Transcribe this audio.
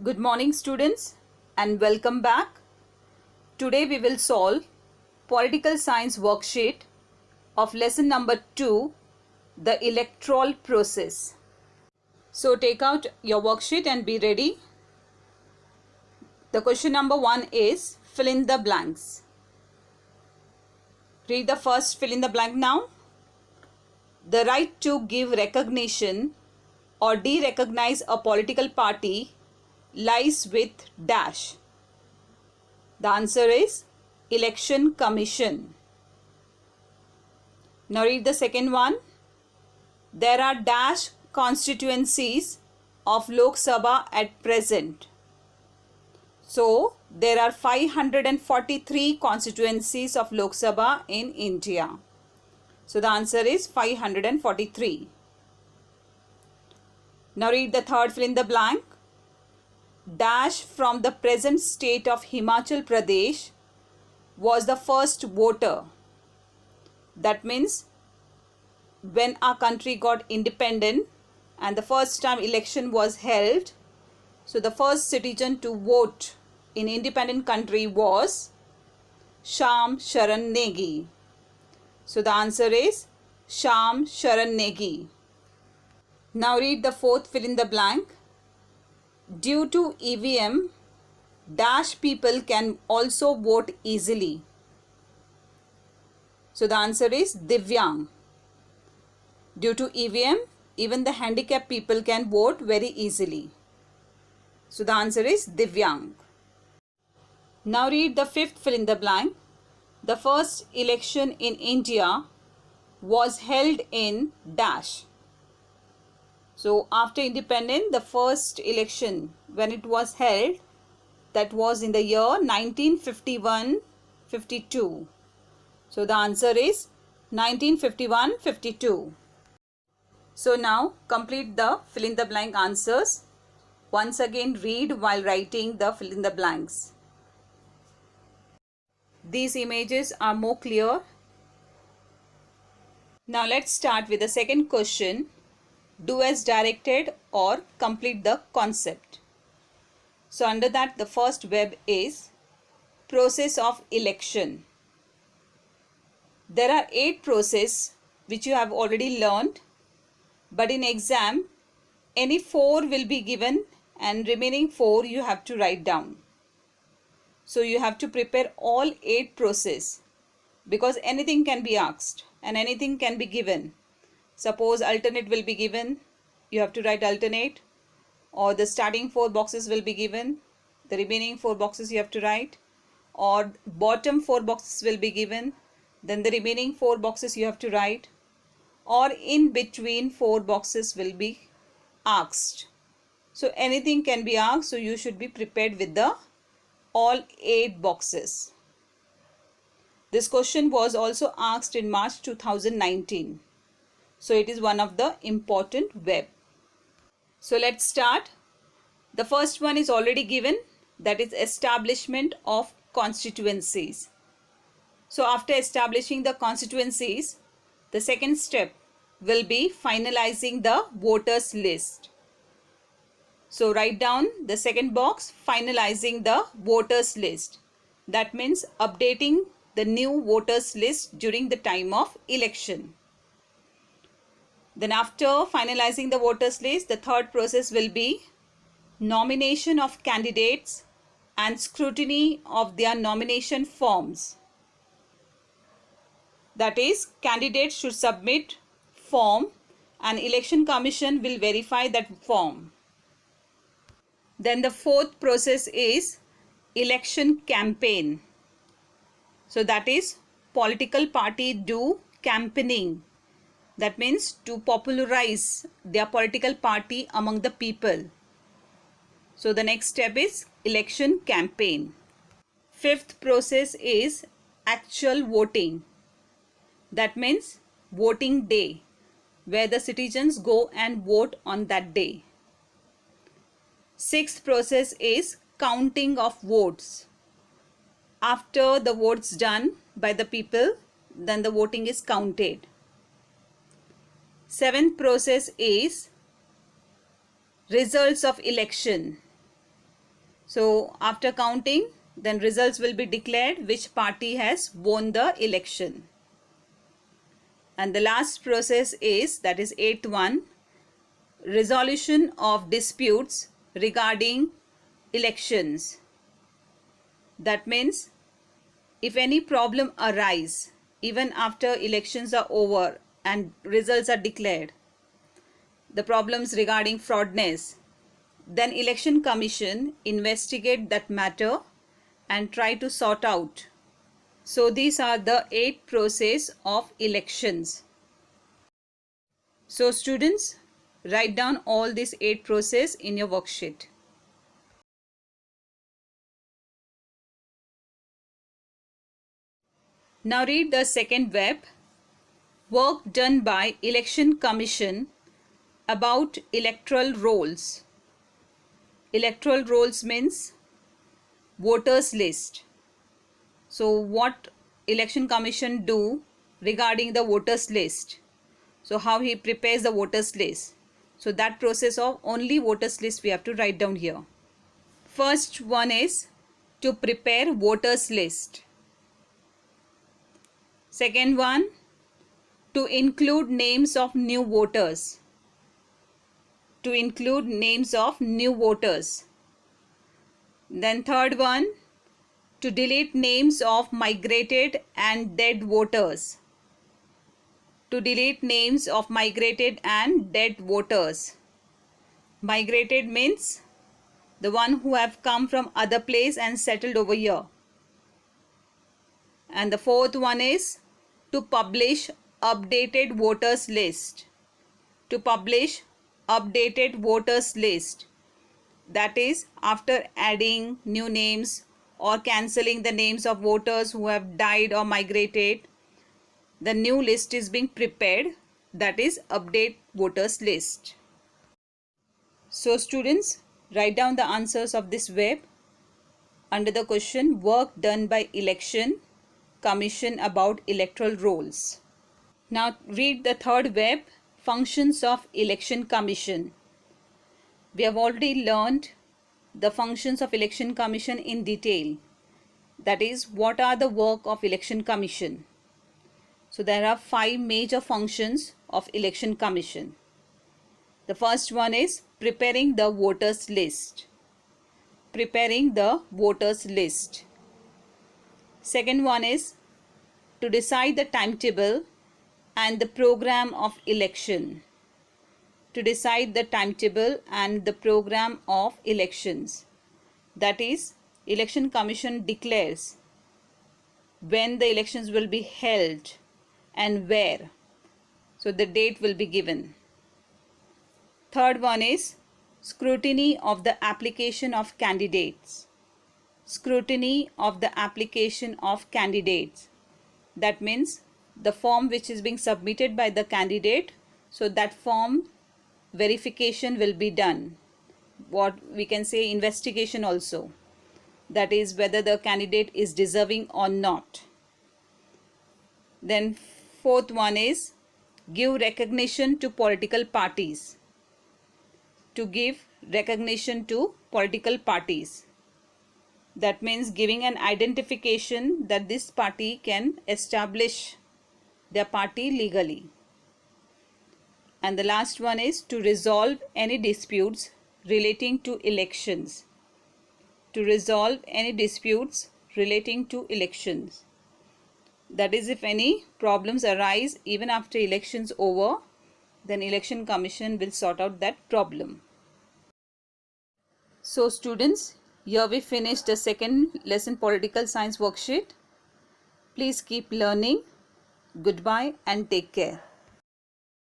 Good morning students and welcome back. Today we will solve Political Science worksheet of lesson number 2, the electoral process. So take out your worksheet and be ready. The question number 1 is fill in the blanks. Read the first fill in the blank now. The right to give recognition or de-recognize a political party lies with dash. The answer is Election Commission. Now read the second one. There are dash constituencies of Lok Sabha at present. So there are 543 constituencies of Lok Sabha in India. So the answer is 543. Now read the third fill in the blank. Dash from the present state of Himachal Pradesh was the first voter. That means when our country got independent and the first time election was held, so the first citizen to vote in independent country was Shyam Sharan Negi. So the answer is Shyam Sharan Negi. Now read the fourth fill in the blank. Due to EVM, dash people can also vote easily. So the answer is Divyang. Due to EVM, even the handicapped people can vote very easily. So the answer is Divyang. Now read the fifth fill in the blank. The first election in India was held in dash. So after independence, the first election when it was held, that was in the year 1951-52. So the answer is 1951-52. So now complete the fill in the blank answers. Once again read while writing the fill in the blanks. These images are more clear. Now let's start with the second question. Do as directed or complete the concept. So under that, the first web is process of election. There are 8 processes which you have already learned, but in exam any 4 will be given and remaining 4 you have to write down. So you have to prepare all 8 processes because anything can be asked and anything can be given. Suppose alternate will be given, you have to write alternate, or the starting 4 boxes will be given, the remaining 4 boxes you have to write, or bottom 4 boxes will be given, then the remaining 4 boxes you have to write, or in between 4 boxes will be asked. So anything can be asked, so you should be prepared with the all 8 boxes. This question was also asked in March 2019. So it is one of the important web. So let's start. The first one is already given, that is establishment of constituencies. So after establishing the constituencies, the second step will be finalizing the voters list. So write down the second box, finalizing the voters list. That means updating the new voters list during the time of election. Then after finalizing the voters list, the third process will be nomination of candidates and scrutiny of their nomination forms. That is, candidates should submit form and election commission will verify that form. Then the fourth process is election campaign. So that is, political party do campaigning. That means to popularize their political party among the people. So the next step is election campaign. Fifth process is actual voting. That means voting day, where the citizens go and vote on that day. Sixth process is counting of votes. After the votes done by the people, then the voting is counted. Seventh process is results of election. So after counting, then results will be declared which party has won the election. And the last process is, that is 8th one, resolution of disputes regarding elections. That means if any problem arise even after elections are over and results are declared, the problems regarding fraudness, then Election Commission investigate that matter and try to sort out. So these are the 8 process of elections. So students, write down all these 8 process in your worksheet. Now read the second web. Work done by Election Commission about electoral rolls. Electoral rolls means voters list. So what Election Commission do regarding the voters list? So how he prepares the voters list? So that process of only voters list we have to write down here. First one is to prepare voters list. Second one, to include names of new voters. To include names of new voters. Then third one, to delete names of migrated and dead voters. To delete names of migrated and dead voters. Migrated means the one who have come from other place and settled over here. And the fourth one is to publish updated voters list. To publish updated voters list. That is, after adding new names or cancelling the names of voters who have died or migrated, the new list is being prepared. That is, update voters list. So students, write down the answers of this web under the question work done by Election Commission about electoral rolls. Now read the third web, functions of Election Commission. We have already learned the functions of Election Commission in detail. That is, what are the work of Election Commission? So there are 5 major functions of Election Commission. The first one is preparing the voters list. Preparing the voters list. Second one is to decide the timetable and the program of election. To decide the timetable and the program of elections. That is, Election Commission declares when the elections will be held and where. So the date will be given. Third one is scrutiny of the application of candidates. Scrutiny of the application of candidates. That means the form which is being submitted by the candidate, so that form verification will be done. What we can say, investigation also. That is, whether the candidate is deserving or not. Then fourth one is give recognition to political parties. To give recognition to political parties. That means giving an identification that this party can establish their party legally. And the last one is to resolve any disputes relating to elections. To resolve any disputes relating to elections. That is, if any problems arise even after elections over, then Election Commission will sort out that problem. So students, here we finished the second lesson political science worksheet. Please keep learning. Goodbye and take care.